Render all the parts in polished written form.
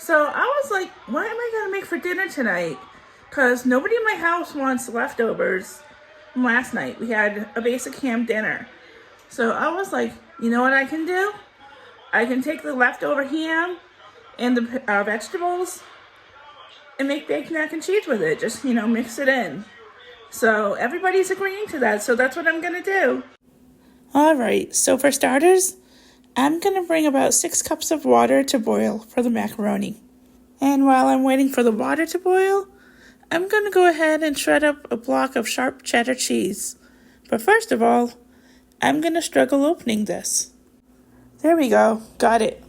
So I was like, what am I going to make for dinner tonight? Because nobody in my house wants leftovers from last night. We had a basic ham dinner. So I was like, you know what I can do? I can take the leftover ham and the vegetables and make baked mac and cheese with it. Just, mix it in. So everybody's agreeing to that. So that's what I'm going to do. All right. So for starters, I'm going to bring about 6 cups of water to boil for the macaroni. And while I'm waiting for the water to boil, I'm going to go ahead and shred up a block of sharp cheddar cheese. But first of all, I'm going to struggle opening this. There we go. Got it.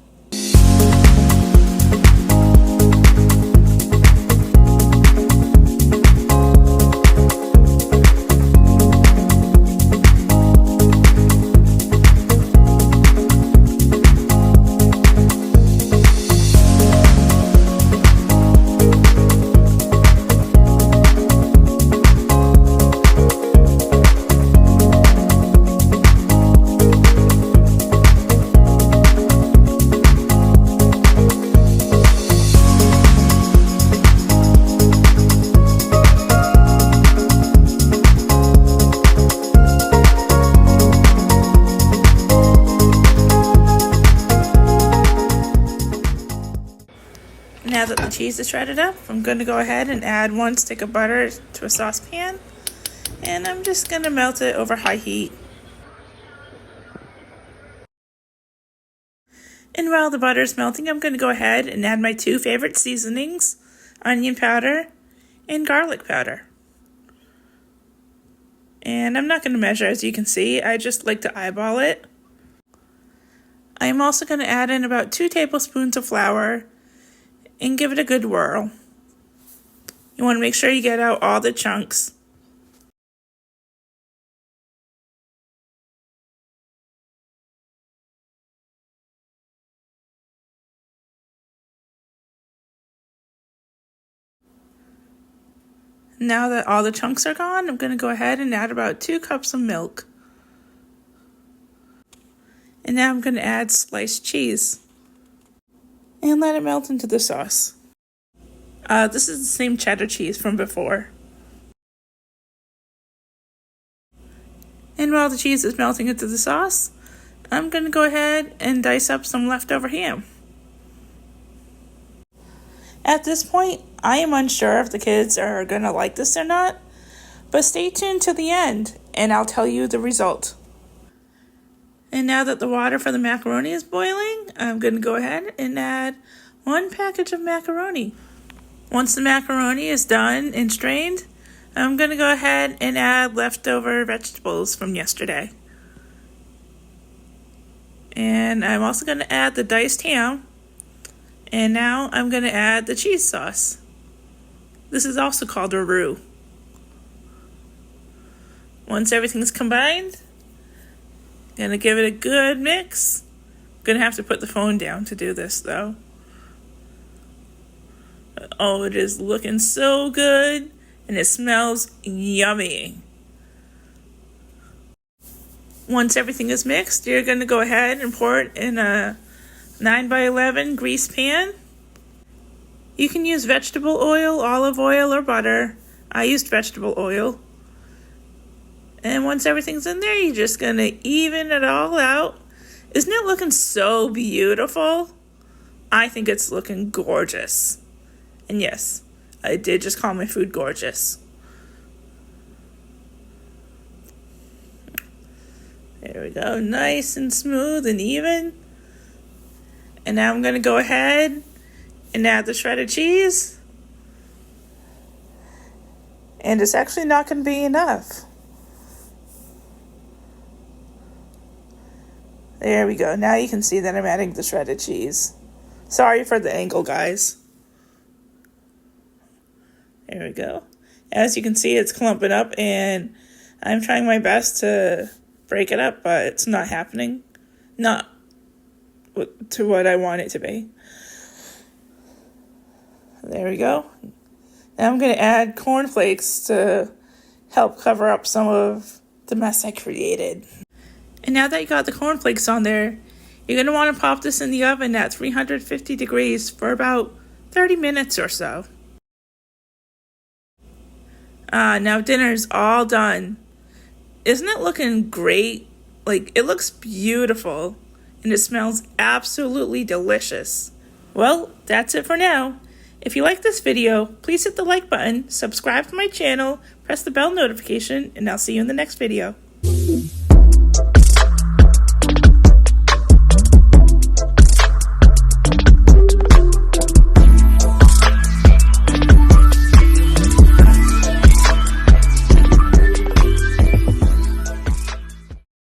Now that the cheese is shredded up, I'm going to go ahead and add 1 stick of butter to a saucepan. And I'm just going to melt it over high heat. And while the butter is melting, I'm going to go ahead and add my 2 favorite seasonings, onion powder and garlic powder. And I'm not going to measure, as you can see. I just like to eyeball it. I'm also going to add in about 2 tablespoons of flour and give it a good whirl. You want to make sure you get out all the chunks. Now that all the chunks are gone, I'm going to go ahead and add about 2 cups of milk. And now I'm going to add sliced cheese. And let it melt into the sauce. This is the same cheddar cheese from before. And while the cheese is melting into the sauce, I'm going to go ahead and dice up some leftover ham. At this point, I am unsure if the kids are going to like this or not, but stay tuned to the end and I'll tell you the result. And now that the water for the macaroni is boiling, I'm going to go ahead and add 1 package of macaroni. Once the macaroni is done and strained, I'm going to go ahead and add leftover vegetables from yesterday. And I'm also going to add the diced ham. And now I'm going to add the cheese sauce. This is also called a roux. Once everything's combined, I'm going to give it a good mix. I'm going to have to put the phone down to do this though. Oh, it is looking so good and it smells yummy. Once everything is mixed, you're going to go ahead and pour it in a 9x11 grease pan. You can use vegetable oil, olive oil, or butter. I used vegetable oil. And once everything's in there, you're just going to even it all out. Isn't it looking so beautiful? I think it's looking gorgeous. And yes, I did just call my food gorgeous. There we go. Nice and smooth and even. And now I'm going to go ahead and add the shredded cheese. And it's actually not going to be enough. There we go. Now you can see that I'm adding the shredded cheese. Sorry for the angle, guys. There we go. As you can see, it's clumping up, and I'm trying my best to break it up, but it's not happening. Not to what I want it to be. There we go. Now I'm going to add cornflakes to help cover up some of the mess I created. And now that you got the cornflakes on there, you're going to want to pop this in the oven at 350 degrees for about 30 minutes or so. Now dinner's all done. Isn't it looking great? Like, it looks beautiful, and it smells absolutely delicious. Well, that's it for now. If you like this video, please hit the like button, subscribe to my channel, press the bell notification, and I'll see you in the next video.